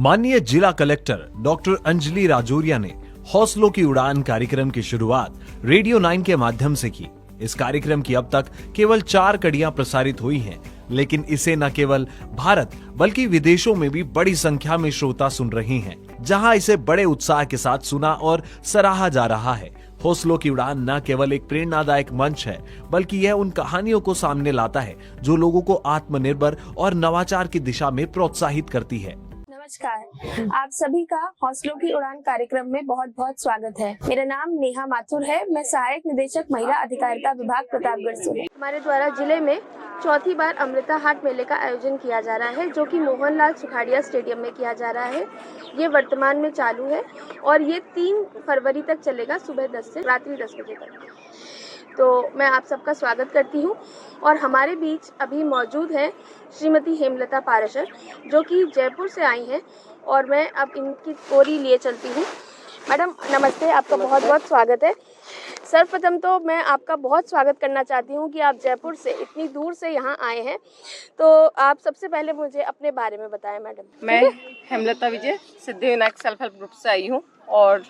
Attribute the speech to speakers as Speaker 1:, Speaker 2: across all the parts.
Speaker 1: माननीय जिला collector doctor Anjali Rajauria ने हौसलों की उड़ान कार्यक्रम की शुरुआत रेडियो 9 के माध्यम से की। इस कार्यक्रम की अब तक केवल 4 कड़ियां प्रसारित हुई हैं, लेकिन इसे न केवल भारत बल्कि विदेशों में भी बड़ी संख्या में श्रोता सुन रहे हैं, जहां इसे बड़े उत्साह के साथ सुना और सराहा जा रहा है। हौसलों की उड़ान न केवल एक प्रेरणादायक मंच है, बल्कि यह उन कहानियों को सामने लाता है जो लोगों को आत्मनिर्भर और नवाचार की दिशा में प्रोत्साहित करती है।
Speaker 2: नमस्कार, आप सभी का हौसलों की उड़ान कार्यक्रम में बहुत बहुत स्वागत है। मेरा नाम नेहा माथुर है। मैं सहायक निदेशक महिला अधिकारिता विभाग प्रतापगढ़ से हूँ। हमारे द्वारा जिले में चौथी बार अमृता हाट मेले का आयोजन किया जा रहा है, जो कि मोहनलाल सुखाड़िया स्टेडियम में किया जा रहा है। ये वर्तमान में चालू है और ये 3 फरवरी तक चलेगा, सुबह 10 से रात्रि 10 बजे तक। तो मैं आप सबका स्वागत करती हूँ और हमारे बीच अभी मौजूद हैं श्रीमती हेमलता पाराशर, जो कि जयपुर से आई हैं, और मैं अब इनकी ओरी लिए चलती हूँ। मैडम नमस्ते, आपका बहुत बहुत स्वागत है। सर्वप्रथम तो मैं आपका बहुत स्वागत करना चाहती हूँ कि आप जयपुर से इतनी दूर से यहाँ आए हैं। तो आप सबसे पहले मुझे अपने बारे में बताएं मैडम।
Speaker 3: मैं हेमलता विजय सिद्धिविनायक सेल्फ हेल्प ग्रुप से आई हूँ और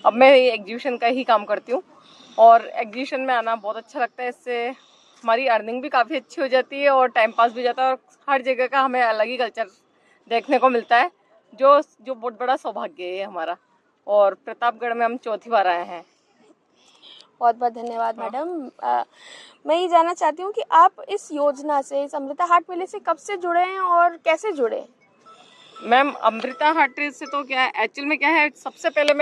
Speaker 3: अब मैं एग्जीबिशन का ही काम करती हूँ और एग्जीबिशन में आना बहुत अच्छा लगता है। इससे हमारी अर्निंग भी काफ़ी अच्छी हो जाती है और टाइम पास भी जाता है और हर जगह का हमें अलग ही कल्चर देखने को मिलता है, जो बहुत बड़ा सौभाग्य है हमारा। और प्रतापगढ़ में हम चौथी बार आए हैं।
Speaker 2: बहुत बहुत धन्यवाद मैडम। मैं ये जानना चाहती हूँ कि आप इस योजना से, इस अमृता हाट मेले से कब से जुड़े हैं और कैसे जुड़े?
Speaker 3: मैम अमृता हाट से तो क्या है, एक्चुअल में क्या है, सबसे पहले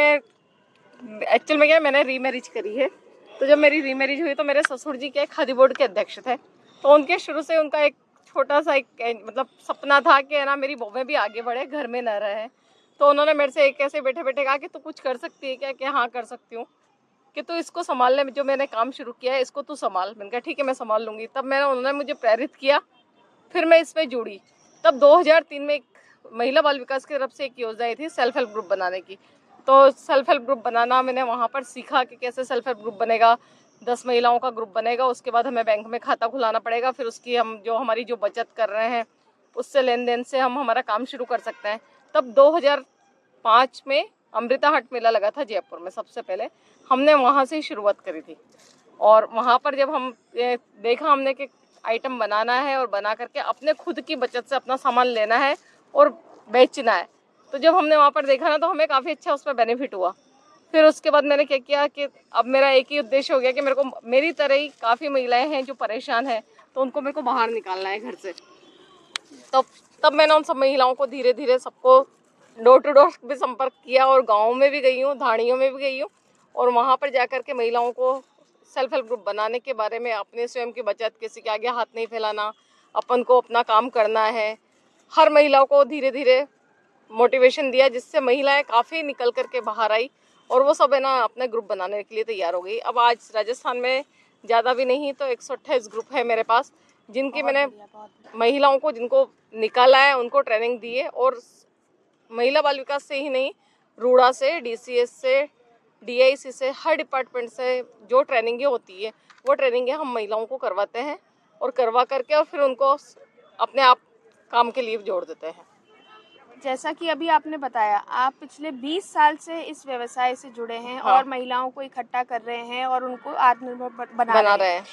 Speaker 3: मैंने रीमैरिज करी है। तो जब मेरी रीमैरिज हुई तो मेरे ससुर जी के खादी बोर्ड के अध्यक्ष थे। तो उनके शुरू से उनका एक छोटा सा मतलब सपना था कि ना मेरी बहुएं भी आगे बढ़े, घर में न रहे। तो उन्होंने मेरे से एक ऐसे बैठे बैठे कहा कि तू कुछ कर सकती है क्या? कि हाँ कर सकती हूँ, कि तू इसको संभालने में, जो मैंने काम शुरू किया है इसको तू संभाल। मैंने कहा ठीक है मैं संभाल लूँगी। तब उन्होंने मुझे प्रेरित किया, फिर मैं इसमें जुड़ी। तब 2003 में एक महिला बाल विकास की तरफ से एक योजना आई थी सेल्फ हेल्प ग्रुप बनाने की। तो सेल्फ हेल्प ग्रुप बनाना मैंने वहाँ पर सीखा कि कैसे सेल्फ हेल्प ग्रुप बनेगा। 10 महिलाओं का ग्रुप बनेगा, उसके बाद हमें बैंक में खाता खुलाना पड़ेगा, फिर उसकी हमारी जो बचत कर रहे हैं उससे लेन देन से हम हमारा काम शुरू कर सकते हैं। तब 2005 में अमृता हाट मेला लगा था जयपुर में। सबसे पहले हमने वहाँ से ही शुरुआत करी थी और वहाँ पर जब हम देखा हमने कि आइटम बनाना है और बना करके अपने खुद की बचत से अपना सामान लेना है और बेचना है। तो जब हमने वहाँ पर देखा ना तो हमें काफ़ी अच्छा उसमें बेनिफिट हुआ। फिर उसके बाद मैंने क्या किया कि अब मेरा एक ही उद्देश्य हो गया कि मेरी तरह ही काफ़ी महिलाएं हैं जो परेशान हैं, तो उनको मेरे को बाहर निकालना है घर से। तो तब मैंने उन सब महिलाओं को धीरे धीरे सबको डोर टू डोर भी संपर्क किया और गाँव में भी गई हूँ, धाड़ियों में भी गई हूँ और वहाँ पर जा कर के महिलाओं को सेल्फ हेल्प ग्रुप बनाने के बारे में, अपने स्वयं की बचत, किसी के आगे हाथ नहीं फैलाना, अपन को अपना काम करना है, हर महिलाओं को धीरे धीरे मोटिवेशन दिया, जिससे महिलाएं काफ़ी निकल करके बाहर आई और वो सब है ना अपने ग्रुप बनाने के लिए तैयार हो गई। अब आज राजस्थान में ज़्यादा भी नहीं तो 128 ग्रुप है मेरे पास, जिनकी मैंने महिलाओं को जिनको निकाला है उनको ट्रेनिंग दी है। और महिला बाल विकास से ही नहीं, रूड़ा से, DCS से, DIC से, हर डिपार्टमेंट से जो ट्रेनिंगें होती है वो ट्रेनिंगें हम महिलाओं को करवाते हैं और करवा करके और फिर उनको अपने आप काम के लिए जोड़ देते हैं।
Speaker 2: जैसा कि अभी आपने बताया, आप पिछले 20 साल से इस व्यवसाय से जुड़े हैं।
Speaker 3: हाँ।
Speaker 2: और महिलाओं को इकट्ठा कर रहे हैं और उनको आत्मनिर्भर बना रहे हैं।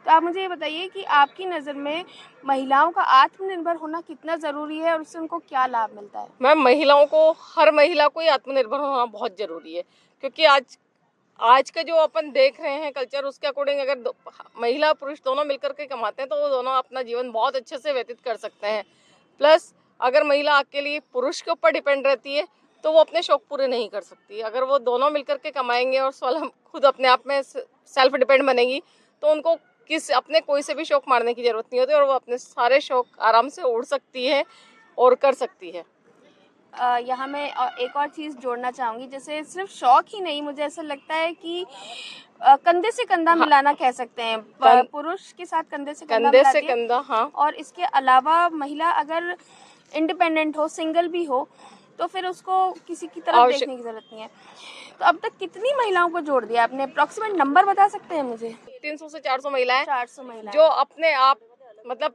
Speaker 2: तो आप मुझे ये बताइए कि आपकी नज़र में महिलाओं का आत्मनिर्भर होना कितना ज़रूरी है और उससे उनको क्या लाभ मिलता है?
Speaker 3: मैम महिलाओं को, हर महिला को ही आत्मनिर्भर होना बहुत ज़रूरी है, क्योंकि आज का जो अपन देख रहे हैं कल्चर, उसके अकॉर्डिंग अगर महिला पुरुष दोनों मिलकर के कमाते हैं तो वो दोनों अपना जीवन बहुत अच्छे से व्यतीत कर सकते हैं। प्लस अगर महिला अकेली पुरुष के ऊपर डिपेंड रहती है तो वो अपने शौक पूरे नहीं कर सकती। अगर वो दोनों मिलकर के कमाएंगे और खुद अपने आप में सेल्फ डिपेंड बनेगी तो उनको अपने कोई से भी शौक मारने की ज़रूरत नहीं होती और वो अपने सारे शौक आराम से उड़ सकती है और कर सकती है।
Speaker 2: यहाँ मैं एक और चीज़ जोड़ना चाहूँगी, जैसे सिर्फ शौक ही नहीं, मुझे ऐसा लगता है कि कंधे से कंधा मिलाना कह सकते हैं। पुरुष के साथ कंधे से कंधा।
Speaker 3: हाँ।
Speaker 2: और इसके अलावा महिला अगर इंडिपेंडेंट हो, सिंगल भी हो, तो फिर उसको किसी की तरफ देखने की जरूरत नहीं है। तो अब तक कितनी महिलाओं को जोड़ दिया आपने? अप्रोक्सीमेट नंबर बता सकते हैं मुझे?
Speaker 3: 300 से 400 महिलाएं
Speaker 2: 400 महिलाएं
Speaker 3: जो अपने आप मतलब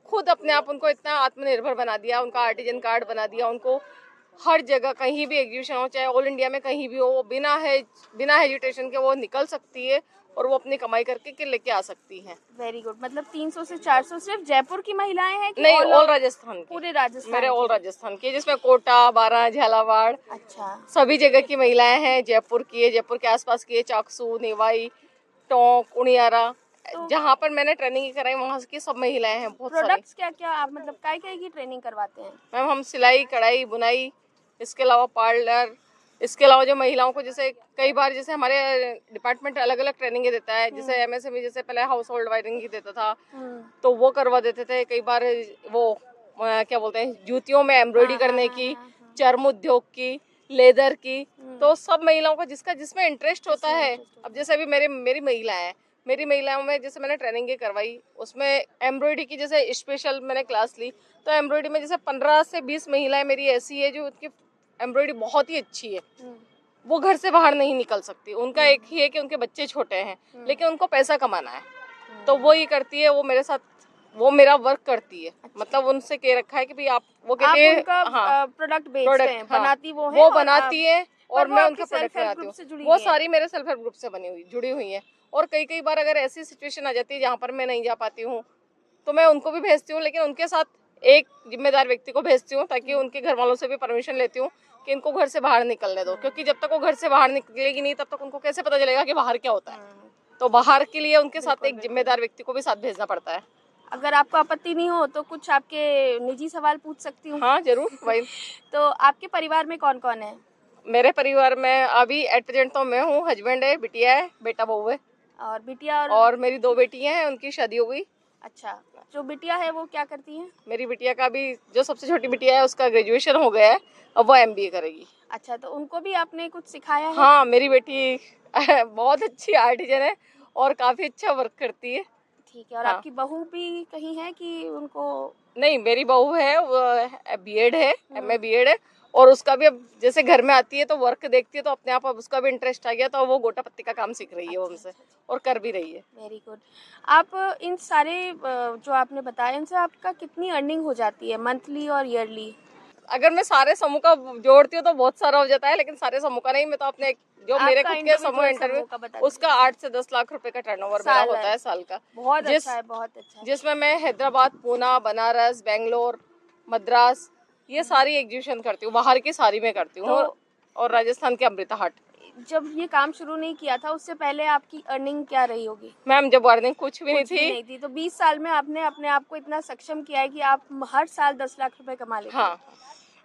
Speaker 3: खुद अपने आप उनको इतना आत्मनिर्भर बना दिया, उनका आर्टिजन कार्ड बना दिया, उनको हर जगह कहीं भी एग्जीबिशन हो, चाहे ऑल इंडिया में कहीं भी हो, वो बिना हेजिटेशन के वो निकल सकती है और वो अपनी कमाई करके के लेके आ सकती हैं।
Speaker 2: Very good. मतलब 300 से 400 सिर्फ जयपुर की महिलाएं हैं कि
Speaker 3: नहीं,
Speaker 2: all
Speaker 3: ऑल
Speaker 2: over?
Speaker 3: राजस्थान की।
Speaker 2: पूरे राजस्थान
Speaker 3: मेरे ऑल
Speaker 2: की?
Speaker 3: राजस्थान की, जिसमें कोटा, बारां, झालावाड़,
Speaker 2: अच्छा।
Speaker 3: सभी जगह की महिलाएं हैं। जयपुर की है, जयपुर के आसपास की है, चाकसू, नेवाई, टोंक, उनियारा,
Speaker 2: तो
Speaker 3: जहाँ पर मैंने ट्रेनिंग कराई वहाँ की सब महिलाएं हैं, बहुत सारी।
Speaker 2: प्रोडक्ट्स क्या क्या आप मतलब काय काय की ट्रेनिंग करवाते हैं?
Speaker 3: मैम हम सिलाई, कढ़ाई, बुनाई, इसके अलावा पार्लर, इसके अलावा जो महिलाओं को जैसे कई बार जैसे हमारे डिपार्टमेंट अलग अलग ट्रेनिंग देता है, जैसे एमएसएमई जैसे पहले हाउस होल्ड वायरिंग की देता था, तो वो करवा देते थे। कई बार वो क्या बोलते हैं, जूतियों में एम्ब्रॉयडरी करने की, चर्म उद्योग की, लेदर की, तो सब महिलाओं को जिसका जिसमें इंटरेस्ट होता है। अब जैसे अभी मेरी महिलाओं में जैसे मैंने ट्रेनिंग करवाई, उसमें एम्ब्रॉयडरी की जैसे स्पेशल मैंने क्लास ली, तो एम्ब्रॉयडरी में जैसे 15 से 20 महिलाएं मेरी ऐसी है जो उनकी एम्ब्रॉयडरी बहुत ही अच्छी है, वो घर से बाहर नहीं निकल सकती। उनका एक ही है कि उनके बच्चे छोटे हैं, लेकिन उनको पैसा कमाना है, तो वो ये करती है, वो मेरे साथ वो मेरा वर्क करती है। मतलब उनसे कह रखा है कि भाई आप, वो कहती है हाँ
Speaker 2: प्रोडक्ट बेचते हैं,
Speaker 3: हाँ,
Speaker 2: बनाती वो है
Speaker 3: वो
Speaker 2: और
Speaker 3: बनाती है और
Speaker 2: वो
Speaker 3: मैं
Speaker 2: आपकी
Speaker 3: उनका प्रोडक्ट
Speaker 2: self-help
Speaker 3: बनाती
Speaker 2: group से
Speaker 3: हूँ।
Speaker 2: जुड़ी
Speaker 3: वो
Speaker 2: हुई है?
Speaker 3: सारी मेरे सेल्फ हेल्प ग्रुप से जुड़ी हुई है। और कई बार अगर ऐसी सिचुएशन आ जाती है जहाँ पर मैं नहीं जा पाती हूँ, तो मैं उनको भी भेजती हूँ, लेकिन उनके साथ एक जिम्मेदार व्यक्ति को भेजती हूँ, ताकि उनके घर वालों से भी परमिशन लेती हूँ कि इनको घर से बाहर निकलने दो, क्योंकि जब तक वो घर से बाहर निकलेगी नहीं तब तक उनको कैसे पता चलेगा कि बाहर क्या होता है। तो बाहर के लिए उनके साथ एक जिम्मेदार व्यक्ति को भी साथ भेजना पड़ता है।
Speaker 2: अगर आपको आपत्ति नहीं हो तो कुछ आपके निजी सवाल पूछ सकती हूँ?
Speaker 3: हाँ जरूर भाई।
Speaker 2: तो आपके परिवार में कौन कौन है?
Speaker 3: मेरे परिवार में अभी एट प्रेजेंट तो मैं हूँ, हस्बैंड है, बिटिया है, बेटा बहू है,
Speaker 2: और बिटिया
Speaker 3: और मेरी 2 बेटियां हैं, उनकी शादी हो गई।
Speaker 2: अच्छा, जो बिटिया है वो क्या करती है?
Speaker 3: मेरी बिटिया का भी, जो सबसे छोटी बिटिया है उसका ग्रेजुएशन हो गया है, अब वो एमबीए करेगी।
Speaker 2: अच्छा, तो उनको भी आपने कुछ सिखाया है?
Speaker 3: हाँ, मेरी बेटी बहुत अच्छी आर्टिजन है और काफी अच्छा वर्क करती है।
Speaker 2: ठीक है। और
Speaker 3: हाँ।
Speaker 2: आपकी बहू भी कहीं है कि उनको?
Speaker 3: नहीं, मेरी बहू है, वो बीएड है, एमए बीएड है, और उसका भी अब जैसे घर में आती है तो वर्क देखती है, तो अपने आप अब उसका भी इंटरेस्ट आ गया, तो वो गोटा पत्ती का काम सीख रही है वो हमसे, और कर भी रही है।
Speaker 2: Very good. आप इन सारे जो आपने बताया, इनसे आपका कितनी अर्निंग हो जाती है मंथली और ईयरली?
Speaker 3: अगर मैं सारे समूह का जोड़ती हूँ तो बहुत सारा हो जाता है, लेकिन सारे समूह का नहीं, मैं तो अपने जो मेरे खुद के समूह इंटरव्यू, उसका 8 से 10 लाख रुपए का टर्नओवर मेरा होता है साल का।
Speaker 2: बहुत अच्छा है, बहुत अच्छा है।
Speaker 3: जिसमें मैं हैदराबाद, पूना, बनारस, बेंगलोर, मद्रास, ये सारी एग्जीबिशन करती हूँ, बाहर की सारी मैं करती हूँ, और राजस्थान के अमृता हाट।
Speaker 2: जब ये काम शुरू नहीं किया था उससे पहले आपकी अर्निंग क्या रही होगी?
Speaker 3: मैम जब अर्निंग कुछ भी नहीं थी,
Speaker 2: तो 20 साल में आपने अपने आप को इतना सक्षम किया है कि आप हर साल 10 लाख रुपए कमा लेते हैं।
Speaker 3: हाँ,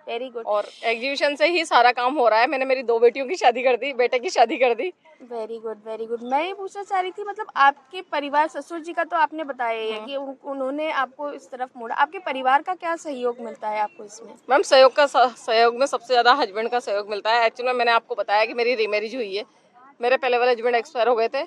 Speaker 2: वेरी गुड।
Speaker 3: और एग्जीबिशन से ही सारा काम हो रहा है। मैंने मेरी 2 बेटियों की शादी कर दी, बेटे की शादी कर दी।
Speaker 2: Very good, very good. मैं ये पूछना चाह रही थी, मतलब आपके परिवार, ससुर जी का तो आपने बताया ही है कि उन्होंने आपको इस तरफ मोड़ा, आपके परिवार का क्या सहयोग मिलता है आपको इसमें?
Speaker 3: मैम सहयोग में सबसे ज्यादा हस्बैंड का सहयोग मिलता है। एक्चुअली में मैंने आपको बताया कि मेरी रीमैरिज हुई है, मेरे पहले वाले हस्बैंड एक्सपायर हो गए थे,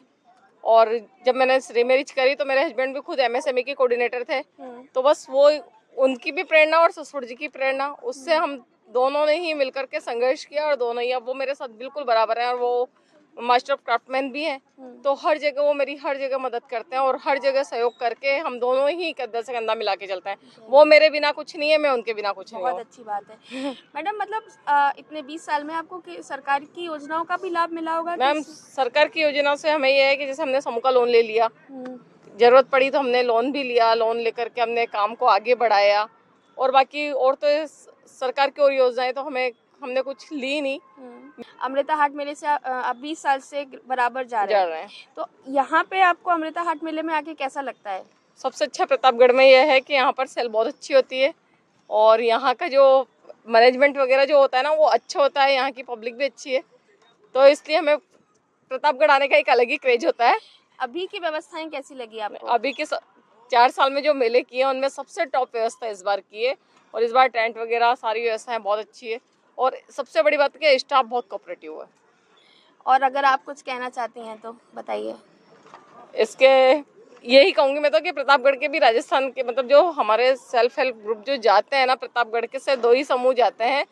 Speaker 3: और जब मैंने रीमैरिज करी तो मेरे हस्बैंड भी खुद एमएसएमई के कोऑर्डिनेटर थे, तो बस वो उनकी भी प्रेरणा और ससुर जी की प्रेरणा, उससे हम दोनों ने ही मिलकर के संघर्ष किया, और दोनों ही, अब वो मेरे साथ बिल्कुल बराबर हैं, और वो मास्टर ऑफ क्राफ्टमैन भी हैं, तो हर जगह वो मेरी हर जगह मदद करते हैं, और हर जगह सहयोग करके हम दोनों ही कंधा से कंधा मिला के चलते हैं। वो मेरे बिना कुछ नहीं है, मैं उनके बिना कुछ नहीं हूँ।
Speaker 2: बहुत अच्छी बात है। मैडम, मतलब इतने 20 साल में आपको सरकार की योजनाओं का भी लाभ मिला होगा?
Speaker 3: मैम सरकार की योजनाओं से हमें ये है कि जैसे हमने समूह का लोन ले लिया, जरूरत पड़ी तो हमने लोन भी लिया, लोन लेकर के हमने काम को आगे बढ़ाया, और बाकी और तो सरकार की और योजनाएं तो हमने कुछ ली नहीं।
Speaker 2: अमृता हाट मेले से आप 20 साल से बराबर जा रहे हैं, तो यहाँ पे आपको अमृता हाट मेले में आके कैसा लगता है?
Speaker 3: सबसे अच्छा प्रतापगढ़ में यह है कि यहाँ पर सेल बहुत अच्छी होती है, और यहाँ का जो मैनेजमेंट वगैरह जो होता है ना वो अच्छा होता है, यहाँ की पब्लिक भी अच्छी है, तो इसलिए हमें प्रतापगढ़ आने का एक अलग ही क्रेज होता है।
Speaker 2: अभी की व्यवस्थाएं कैसी लगी आपको?
Speaker 3: अभी के 4 साल में जो मेले किए उनमें सबसे टॉप व्यवस्था इस बार की है, और इस बार टेंट वगैरह सारी व्यवस्थाएं बहुत अच्छी है, और सबसे बड़ी बात है कि स्टाफ बहुत कोऑपरेटिव है।
Speaker 2: और अगर आप कुछ कहना चाहती हैं तो बताइए।
Speaker 3: इसके यही कहूँगी मैं तो कि प्रतापगढ़ के भी, राजस्थान के, मतलब जो हमारे सेल्फ हेल्प ग्रुप जो जाते हैं ना प्रतापगढ़ के, से 2 ही समूह जाते हैं,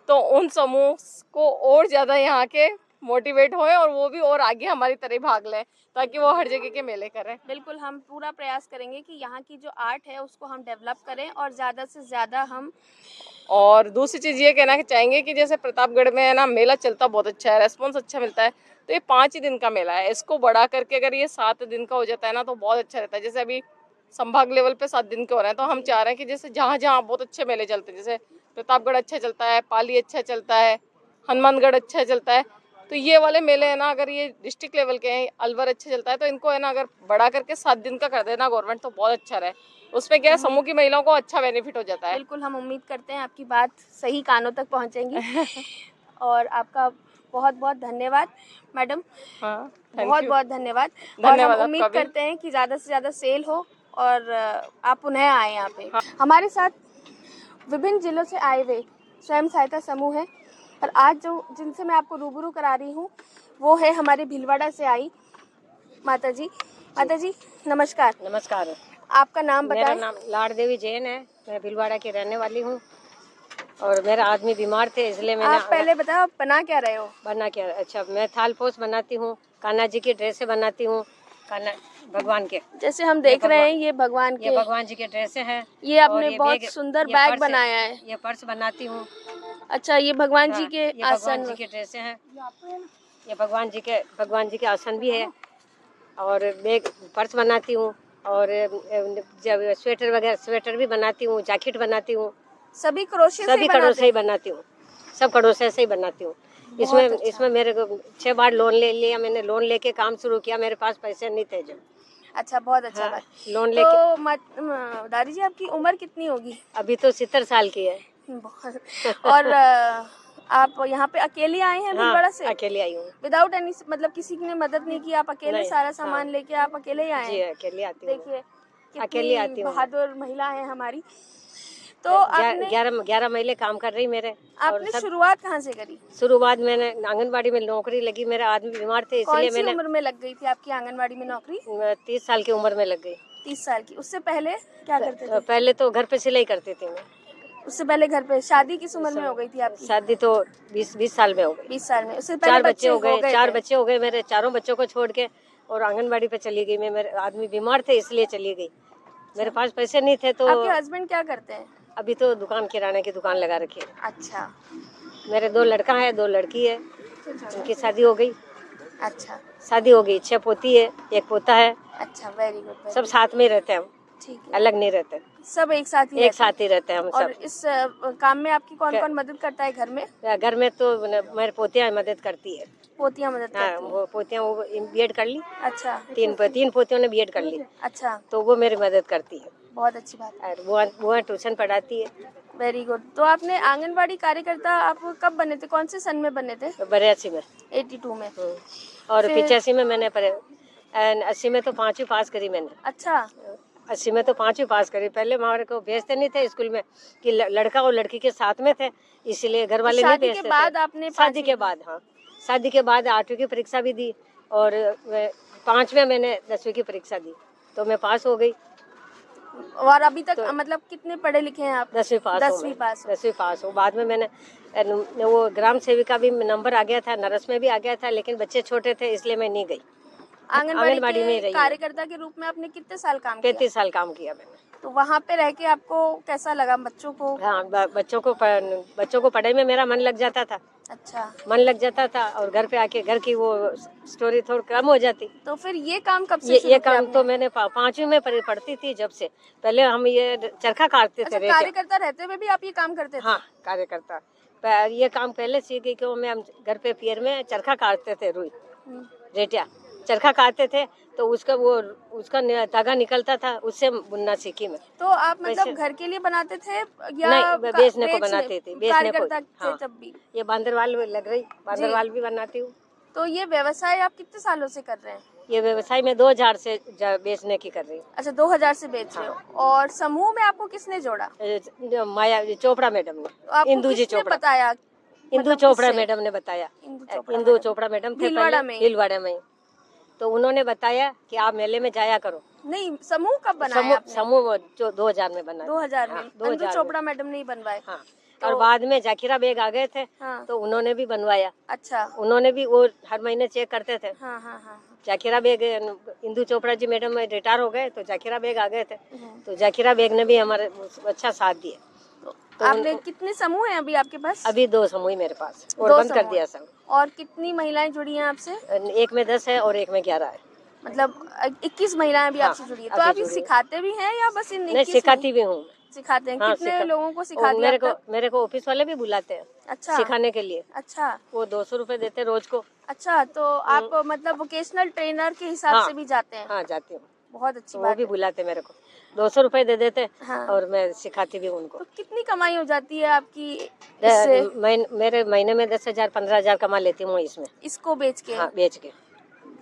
Speaker 3: तो उन समूह को और ज़्यादा यहाँ के मोटिवेट होए, और वो भी और आगे हमारी तरह भाग लें, ताकि वो हर जगह के मेले करें।
Speaker 2: बिल्कुल, हम पूरा प्रयास करेंगे कि यहाँ की जो आर्ट है उसको हम डेवलप करें, और ज़्यादा से ज़्यादा हम
Speaker 3: और दूसरी चीज़ ये कहना चाहेंगे कि जैसे प्रतापगढ़ में है ना मेला चलता बहुत अच्छा है, रेस्पॉन्स अच्छा मिलता है, तो ये 5 ही दिन का मेला है, इसको बढ़ा करके अगर ये 7 दिन का हो जाता है ना तो बहुत अच्छा रहता है। जैसे अभी संभाग लेवल पे 7 दिन के हो रहे हैं, तो हम चाह रहे हैं कि जैसे जहाँ जहाँ बहुत अच्छे मेले चलते हैं, जैसे प्रतापगढ़ अच्छा चलता है, पाली अच्छा चलता है, हनुमानगढ़ अच्छा चलता है, तो ये वाले मेले है ना अगर ये डिस्ट्रिक्ट लेवल के हैं, अलवर अच्छा चलता है, तो इनको है ना अगर बढ़ा करके 7 दिन का कर देना गवर्नमेंट तो बहुत अच्छा रहे। उसमें क्या है समूह की महिलाओं को अच्छा बेनिफिट हो जाता है।
Speaker 2: बिल्कुल, हम उम्मीद करते हैं आपकी बात सही कानों तक पहुंचेंगी। और आपका बहुत बहुत धन्यवाद मैडम।
Speaker 3: हाँ,
Speaker 2: बहुत बहुत धन्यवाद। और
Speaker 3: धन्यवाद
Speaker 2: हम उम्मीद
Speaker 3: आपका भी।
Speaker 2: करते हैं कि ज़्यादा से ज़्यादा सेल हो और आप पुनः आए यहाँ पे।
Speaker 3: हाँ।
Speaker 2: हमारे साथ विभिन्न जिलों से आए हुए स्वयं सहायता समूह है, और आज जो जिनसे मैं आपको रूबरू करा रही हूँ वो है हमारे भीलवाड़ा से आई माता जी। माता जी नमस्कार।
Speaker 4: नमस्कार।
Speaker 2: आपका नाम
Speaker 4: मेरा
Speaker 2: बताएं।
Speaker 4: नाम लाड़ देवी जैन है, मैं भीलवाड़ा की रहने वाली हूँ और मेरा आदमी बीमार थे इसलिए मैंने
Speaker 2: आप पहले बताओ आप बना क्या रहे हो।
Speaker 4: बना क्या। अच्छा, मैं थाल पोस बनाती हूँ, कान्हा जी की ड्रेसें बनाती हूँ, कान्हा भगवान के।
Speaker 2: जैसे हम देख रहे हैं ये भगवान
Speaker 4: ये
Speaker 2: के,
Speaker 4: भगवान जी के ड्रेसें हैं।
Speaker 2: ये
Speaker 4: और
Speaker 2: आपने
Speaker 4: ये
Speaker 2: बहुत
Speaker 4: बैग-
Speaker 2: सुंदर
Speaker 4: ये
Speaker 2: बैग
Speaker 4: पर्स
Speaker 2: बनाया है।
Speaker 4: ये पर्स बनाती हूँ।
Speaker 2: अच्छा, ये भगवान जी
Speaker 4: हाँ,
Speaker 2: के
Speaker 4: ये भगवान जी
Speaker 2: आसन।
Speaker 4: के ड्रेसें हैं। ये भगवान जी के आसन भी है। और बैग पर्स बनाती हूँ और जब स्वेटर भी बनाती हूँ, जैकेट बनाती हूँ।
Speaker 2: सभी क्रोशे से
Speaker 4: सभी
Speaker 2: बनाते
Speaker 4: कड़ों से ही
Speaker 2: हैं?
Speaker 4: बनाती हूँ, सब कड़ों से ही बनाती हूँ। इसमें
Speaker 2: अच्छा।
Speaker 4: इसमें मेरे को 6 बार लोन ले लिया मैंने। लोन लेके काम शुरू किया, मेरे पास पैसे नहीं थे जो।
Speaker 2: अच्छा, बहुत अच्छा
Speaker 4: हाँ,
Speaker 2: बात।
Speaker 4: लोन
Speaker 2: तो
Speaker 4: लेके
Speaker 2: दादी जी आपकी उम्र कितनी होगी?
Speaker 4: अभी तो 70 साल की है।
Speaker 2: बहुत। और आप यहाँ पे अकेले आए हैं भीलवाड़ा
Speaker 4: हाँ,
Speaker 2: से?
Speaker 4: अकेले आई हूँ।
Speaker 2: विदाउट एनी मतलब किसी ने मदद नहीं की, आप अकेले
Speaker 4: नहीं,
Speaker 2: सारा सामान
Speaker 4: हाँ।
Speaker 2: लेके आप अकेले ही आए
Speaker 4: जी
Speaker 2: हैं?
Speaker 4: अकेले आती हूँ।
Speaker 2: देखिए
Speaker 4: अकेले आती
Speaker 2: कितनी
Speaker 4: हूँ।
Speaker 2: बहादुर महिला है हमारी। तो आपने
Speaker 4: 11 महीने काम कर रही मेरे। और
Speaker 2: आपने
Speaker 4: सब
Speaker 2: शुरुआत कहाँ से करी?
Speaker 4: शुरुआत मैंने आंगनबाड़ी में नौकरी लगी, मेरा आदमी बीमार थे
Speaker 2: कौन
Speaker 4: इसलिए
Speaker 2: सी
Speaker 4: मैंने
Speaker 2: उम्र में लग गई थी आपकी आंगनबाड़ी में नौकरी?
Speaker 4: 30 साल की उम्र में लग गई।
Speaker 2: 30 साल की। उससे पहले क्या करते थे?
Speaker 4: पहले तो घर पे सिलाई करती थी मैं।
Speaker 2: उससे पहले घर पे शादी किस उम्र में हो गई थी आपकी?
Speaker 4: शादी तो 20 साल में हो गई।
Speaker 2: 20 साल में। उससे पहले
Speaker 4: 4 बच्चे हो गए। 4
Speaker 2: थे?
Speaker 4: बच्चे हो गए मेरे। चारों बच्चों को छोड़ के और आंगनबाड़ी पे चली गई मैं। मेरे आदमी बीमार थे इसलिए चली गई। मेरे पास पैसे नहीं थे तो।
Speaker 2: आपके हस्बैंड क्या करते हैं?
Speaker 4: अभी तो दुकान, किराने की दुकान लगा रखी है।
Speaker 2: अच्छा।
Speaker 4: मेरे 2 लड़का है, 2 लड़की है। उनकी शादी हो गई।
Speaker 2: अच्छा।
Speaker 4: शादी हो गई। 6 पोती है, 1 पोता है।
Speaker 2: अच्छा, वेरी गुड।
Speaker 4: सब साथ में ही रहते हैं हम,
Speaker 2: ठीक है।
Speaker 4: अलग नहीं रहते।
Speaker 2: सब एक साथ ही
Speaker 4: एक साथ ही रहते हैं हम
Speaker 2: और
Speaker 4: सब।
Speaker 2: इस काम में आपकी कौन कौन मदद करता है घर में?
Speaker 4: घर में तो मेरी पोतियाँ मदद करती है।
Speaker 2: पोतियां मदद
Speaker 4: हाँ,
Speaker 2: करती हैं?
Speaker 4: वो पोतियाँ वो बीएड कर ली।
Speaker 2: अच्छा।
Speaker 4: 3 पोतियों ने बीएड कर ली,
Speaker 2: अच्छा,
Speaker 4: तो वो मेरी मदद करती है।
Speaker 2: बहुत अच्छी बात है।
Speaker 4: और वो ट्यूशन पढ़ाती है।
Speaker 2: Very good. तो आपने आंगनबाड़ी कार्यकर्ता आप कब बने थे? कौन से सन में बने थे?
Speaker 4: 82 में।
Speaker 2: 82 में।
Speaker 4: और
Speaker 2: फिर-
Speaker 4: 85 में मैंने 80 में तो 5वीं पास करी मैंने।
Speaker 2: अच्छा।
Speaker 4: 80 में तो 5वीं पास करी। पहले हमारे को भेजते नहीं थे स्कूल में कि लड़का और लड़की के साथ में थे, इसलिए घर वाले नहीं
Speaker 2: शादी
Speaker 4: भेजते
Speaker 2: के बाद
Speaker 4: थे।
Speaker 2: आपने
Speaker 4: शादी के बाद, हाँ, शादी के बाद 8वीं की परीक्षा भी दी और 5 में मैंने 10वीं की परीक्षा दी तो मैं पास हो गई।
Speaker 2: और अभी तक
Speaker 4: तो-
Speaker 2: मतलब कितने पढ़े लिखे हैं आप?
Speaker 4: 10वीं पास हो।
Speaker 2: 10वीं पास हो।
Speaker 4: 10वीं पास हो। बाद में मैंने वो ग्राम सेविका भी नंबर आ गया था, नरस में भी आ गया था, लेकिन बच्चे छोटे थे इसलिए मैं नहीं गई।
Speaker 2: आंगनबाड़ी
Speaker 4: में
Speaker 2: के
Speaker 4: रही
Speaker 2: कार्यकर्ता के रूप में आपने कितने साल काम किया?
Speaker 4: 35 साल काम किया मैंने।
Speaker 2: तो वहाँ पे रह के आपको कैसा लगा बच्चों को?
Speaker 4: हाँ, बच्चों को पढ़ाई में मेरा मन लग जाता था।
Speaker 2: अच्छा।
Speaker 4: मन लग जाता था और घर पे आके घर की वो स्टोरी थोड़ी कम हो जाती।
Speaker 2: तो फिर ये काम कब से
Speaker 4: ये
Speaker 2: शुरू किया
Speaker 4: काम
Speaker 2: आपने?
Speaker 4: तो मैंने 5वीं में पढ़ती थी जब से। पहले हम ये चरखा काटते
Speaker 2: अच्छा,
Speaker 4: थे रेत।
Speaker 2: कार्यकर्ता रहते हुए भी आप ये काम करते थे?
Speaker 4: हाँ, कार्यकर्ता ये काम पहले सीख गई क्यों। मैं हम घर पे पियर में चरखा काटते थे, रुई रेटिया चरखा काटते थे तो उसका धागा निकलता था, उससे बुनना सीखी मैं।
Speaker 2: तो आप मतलब घर के लिए बनाते थे या
Speaker 4: नहीं, बेचने को बनाती थी। बेचने को।
Speaker 2: कार्यकर्ता थे
Speaker 4: हाँ,
Speaker 2: तब भी?
Speaker 4: ये बांदरवाल लग रही, बांदरवाल भी बनाती हूँ।
Speaker 2: तो ये व्यवसाय आप कितने सालों से कर रहे हैं?
Speaker 4: ये व्यवसाय में 2000 से बेचने की कर रही हूँ।
Speaker 2: अच्छा, 2000 से बेच रहे हो। और समूह में आपको किसने जोड़ा?
Speaker 4: माया चोपड़ा मैडम
Speaker 2: तो
Speaker 4: ने,
Speaker 2: आपको
Speaker 4: इंदू जी
Speaker 2: किसने
Speaker 4: चोपड़ा,
Speaker 2: बताया?
Speaker 4: इंदू
Speaker 2: मतलब
Speaker 4: चोपड़ा
Speaker 2: किससे?
Speaker 4: मैडम ने बताया।
Speaker 2: इंदू
Speaker 4: इंदू चोपड़ा मैडम थे
Speaker 2: भीलवाड़ा में
Speaker 4: पहले,
Speaker 2: ही?
Speaker 4: भीलवाड़ा में ही। तो उन्होंने बताया कि आप मेले में जाया करो।
Speaker 2: नहीं, समूह कब बनाया आपने?
Speaker 4: समूह जो 2000 में बना।
Speaker 2: 2000 में?
Speaker 4: हाँ,
Speaker 2: इंदु
Speaker 4: 2000
Speaker 2: चोपड़ा मैडम ने ही बनवाए?
Speaker 4: हाँ। और बाद में जाकिरा बेग आ गए थे,
Speaker 2: हाँ।
Speaker 4: तो उन्होंने भी बनवाया।
Speaker 2: अच्छा।
Speaker 4: उन्होंने भी वो हर महीने चेक करते थे।
Speaker 2: हाँ हाँ हाँ।
Speaker 4: Zakira bag, Indu Chopra ji madam retire हो गए तो जाकिरा बेग आ गए थे, तो जाकिरा बेग ने भी हमारे अच्छा साथ दिया।
Speaker 2: तो
Speaker 4: तो
Speaker 2: आपने कितने समूह हैं अभी आपके पास?
Speaker 4: अभी 2 समूह ही मेरे पास और
Speaker 2: 2
Speaker 4: बंद कर
Speaker 2: समूह
Speaker 4: दिया
Speaker 2: हैं।
Speaker 4: सब।
Speaker 2: और कितनी महिलाएं जुड़ी हैं आपसे?
Speaker 4: एक में 10 है और एक में 11 है।
Speaker 2: मतलब 21 महिलाएं अभी
Speaker 4: हाँ,
Speaker 2: आपसे जुड़ी है। तो
Speaker 4: अभी
Speaker 2: आप ये
Speaker 4: जुड़ी है।
Speaker 2: सिखाते भी हैं या बस इन
Speaker 4: नहीं,
Speaker 2: 21
Speaker 4: सिखाती भी हूँ।
Speaker 2: सिखाते हैं?
Speaker 4: हाँ,
Speaker 2: कितने लोगों को सिखा
Speaker 4: और
Speaker 2: दिया अब तक?
Speaker 4: मेरे को ऑफिस वाले भी बुलाते हैं
Speaker 2: अच्छा
Speaker 4: सिखाने के लिए।
Speaker 2: अच्छा
Speaker 4: वो 200 रुपए देते हैं रोज को।
Speaker 2: अच्छा। तो आप मतलब वोकेशनल ट्रेनर के हिसाब
Speaker 4: हाँ,
Speaker 2: से भी जाते हैं?
Speaker 4: हाँ जाती हूँ।
Speaker 2: बहुत अच्छी
Speaker 4: तो वो
Speaker 2: बात
Speaker 4: भी
Speaker 2: है।
Speaker 4: बुलाते मेरे को, 200 रुपए दे देते
Speaker 2: हाँ।
Speaker 4: और मैं सिखाती भी हूँ उनको।
Speaker 2: तो कितनी कमाई हो जाती है आपकी इससे?
Speaker 4: मेरे महीने में 10,000 15,000 कमा लेती हूँ इसमें।
Speaker 2: इसको बेच के?
Speaker 4: हाँ, बेच के।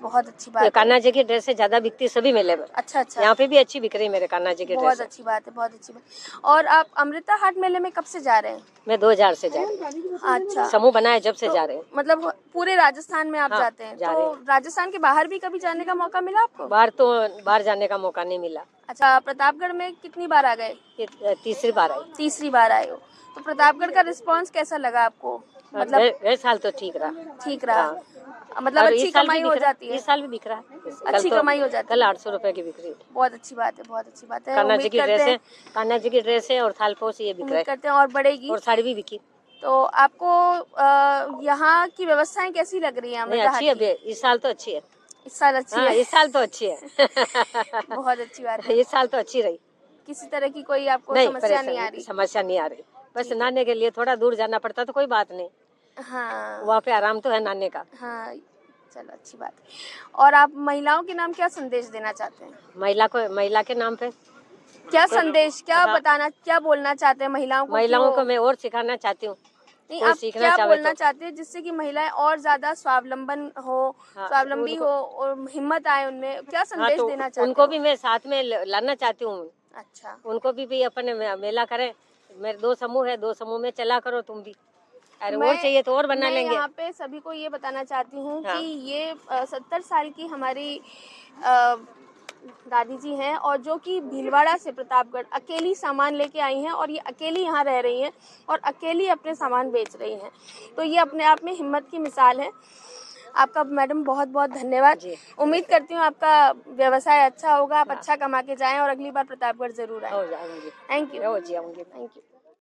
Speaker 2: बहुत अच्छी
Speaker 4: ये
Speaker 2: बात है।
Speaker 4: कान्हा जी की ड्रेस ज्यादा बिकती सभी मेले में।
Speaker 2: अच्छा अच्छा।
Speaker 4: यहाँ पे भी अच्छी बिक रही मेरे कान्हा जी की
Speaker 2: बहुत
Speaker 4: ड्रेस।
Speaker 2: अच्छी बात है, बहुत अच्छी बात। और आप अमृता हाट मेले में कब से जा रहे हैं?
Speaker 4: मैं 2000 से जा रही हूँ।
Speaker 2: अच्छा।
Speaker 4: समूह बनाए जब से
Speaker 2: तो
Speaker 4: जा रहे हैं।
Speaker 2: मतलब पूरे राजस्थान में आप
Speaker 4: हाँ,
Speaker 2: जाते हैं?
Speaker 4: जा रहे
Speaker 2: तो
Speaker 4: हैं।
Speaker 2: राजस्थान के बाहर भी कभी जाने का मौका मिला आपको?
Speaker 4: बाहर जाने का मौका नहीं मिला।
Speaker 2: अच्छा। प्रतापगढ़ में कितनी बार आ गए?
Speaker 4: ये तीसरी बार आई।
Speaker 2: तीसरी बार आए हो। तो प्रतापगढ़ का रिस्पांस कैसा लगा आपको? मतलब
Speaker 4: गए साल तो ठीक रहा।
Speaker 2: ठीक रहा?
Speaker 4: हाँ।
Speaker 2: मतलब
Speaker 4: और
Speaker 2: अच्छी
Speaker 4: इस साल भी
Speaker 2: कमाई हो
Speaker 4: बिक रहा,
Speaker 2: जाती है?
Speaker 4: इस साल भी बिक रहा है।
Speaker 2: अच्छी कमाई हो जाती
Speaker 4: कल
Speaker 2: है?
Speaker 4: 800 रुपए की बिक रही है।
Speaker 2: बहुत अच्छी बात है, बहुत अच्छी बात है।
Speaker 4: कान्हा जी
Speaker 2: उम्मीद
Speaker 4: की
Speaker 2: करते
Speaker 4: ड्रेस है,
Speaker 2: हैं,
Speaker 4: कान्हा जी की ड्रेस है और थालपोश ये बिक रहा
Speaker 2: उम्मीद
Speaker 4: है
Speaker 2: करते हैं और बढ़ेगी।
Speaker 4: और साड़ी भी बिकी।
Speaker 2: तो आपको यहाँ की व्यवस्थाएं कैसी लग रही हैं
Speaker 4: नहीं,
Speaker 2: अमृता
Speaker 4: अच्छी
Speaker 2: हाट
Speaker 4: है,
Speaker 2: की?
Speaker 4: इस साल तो अच्छी है।
Speaker 2: इस साल अच्छी
Speaker 4: हाँ,
Speaker 2: है?
Speaker 4: इस साल तो अच्छी है।
Speaker 2: बहुत अच्छी बात है।
Speaker 4: इस साल तो अच्छी रही।
Speaker 2: किसी तरह की कोई आपको
Speaker 4: नहीं,
Speaker 2: समस्या नहीं आ रही?
Speaker 4: समस्या नहीं आ रही। बस
Speaker 2: ठीक है।
Speaker 4: नहाने के लिए थोड़ा दूर जाना पड़ता तो कोई बात नहीं,
Speaker 2: हाँ
Speaker 4: वहाँ पे आराम तो है नहाने का।
Speaker 2: हाँ, चलो अच्छी बात है। और आप महिलाओं के नाम क्या संदेश देना चाहते हैं?
Speaker 4: महिला के नाम पे
Speaker 2: क्या संदेश, क्या
Speaker 4: हाँ।
Speaker 2: बताना, क्या बोलना चाहते हैं महिलाओं को? कि
Speaker 4: महिलाओं
Speaker 2: वो
Speaker 4: को मैं और सिखाना चाहती हूँ।
Speaker 2: नहीं,
Speaker 4: कोई
Speaker 2: आप
Speaker 4: सीखना
Speaker 2: क्या
Speaker 4: चाहे
Speaker 2: बोलना
Speaker 4: तो।
Speaker 2: चाहते हैं जिससे कि महिलाएं और ज्यादा स्वावलंबन हो,
Speaker 4: हाँ,
Speaker 2: स्वावलंबी
Speaker 4: उनको-
Speaker 2: हो और हिम्मत आए उनमें? क्या
Speaker 4: हाँ,
Speaker 2: संदेश
Speaker 4: तो
Speaker 2: देना चाहते
Speaker 4: उनको
Speaker 2: हो?
Speaker 4: भी मैं साथ में लाना चाहती हूँ।
Speaker 2: अच्छा।
Speaker 4: उनको भी अपन मेला करें। मेरे 2 समूह है, 2 समूह में चला करो तुम भी। अरे और चाहिए तो और बना
Speaker 2: मैं
Speaker 4: लेंगे।
Speaker 2: यहाँ पे सभी को ये बताना चाहती हूँ
Speaker 4: हाँ।
Speaker 2: कि ये 70 साल की हमारी अ, दादी जी हैं और जो कि भीलवाड़ा से प्रतापगढ़ अकेली सामान लेके आई हैं और ये अकेली यहाँ रह रही हैं और अकेली अपने सामान बेच रही हैं। तो ये अपने आप में हिम्मत की मिसाल है। आपका मैडम बहुत बहुत धन्यवाद।
Speaker 4: जी।
Speaker 2: उम्मीद करती हूँ आपका व्यवसाय अच्छा होगा, आप
Speaker 4: हाँ।
Speaker 2: अच्छा कमा के जाएं और अगली बार प्रतापगढ़ जरूर आएं।
Speaker 4: हो जाऊंगी।
Speaker 2: Thank you.
Speaker 4: हो जाऊंगी।
Speaker 2: Thank you.